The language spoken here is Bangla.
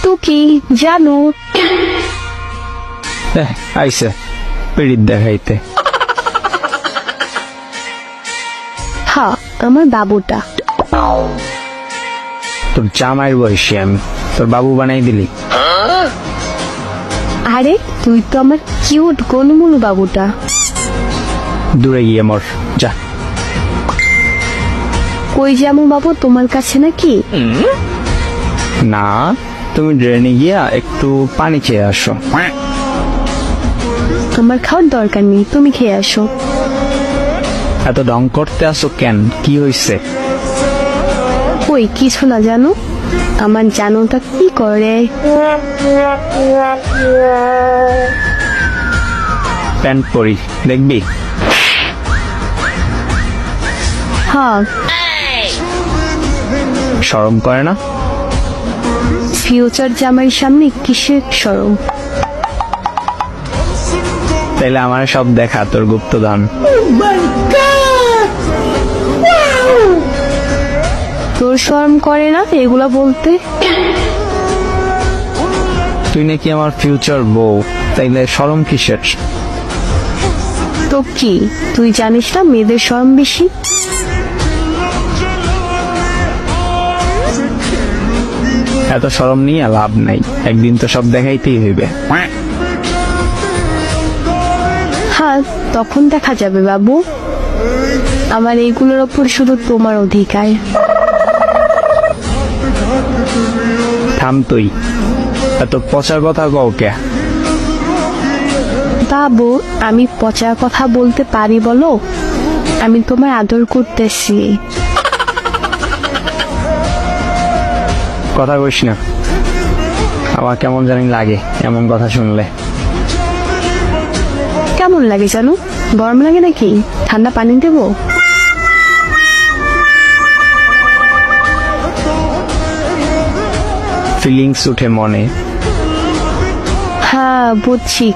টুকি জানো আইসে পিড়িত দেখাইতে। হ্যাঁ আমার বাবুটা। তোর জামাইয়ের বয়সী আমি, তোর বাবু বানাই দিলি। আরে তুই তো আমার কিউট গোলমুলু বাবুটা। দূরে গিয়ে মর যা। কই যাবো বাবু, তোমার কাছে নাকি? না, তুমি ড্রেনে গিয়া একটু পানি খেয়ে আসো। আমার খাওয়ার দরকার নেই, তুমি খেয়ে আসো। এত ঢং করতে আসো কেন, কি হয়েছে? কই কিছু না জানো, আমার জানোটা কি করে। প্যান্ট পরি দেখবি? হ্যাঁ শরম করে না? ফিউচার জামাইয়ের সামনে কিসের শরম? তাইলে আমার সব দেখা তোর গুপ্তধন। তোর শরম করে না এগুলা বলতে? তুই নাকি আমার ফিউচার বউ, তাইলে শরম কিসের? তো কি তুই জানিস না মেয়েদের শরম বেশি? এত শরম নিয়ে লাভ নাই, একদিন তো সব দেখাইতেই হইবে। হ্যাঁ তখন দেখা যাবে বাবু, আমার এইগুলোর ওপর শুধু তোমার অধিকার। থাম তুই, এত পচার কথা কও কে? বাবু আমি পচা কথা বলতে পারি বলো? আমি তোমার আদর করতেছি। কথা কইস না, আমার কেমন জানি লাগে এমন কথা শুনলে। কেমন লাগে জানো? গরম লাগে নাকি? ঠান্ডা পানি দেবো? ফিলিংস উঠে মনে। হ্যাঁ বুঝছি।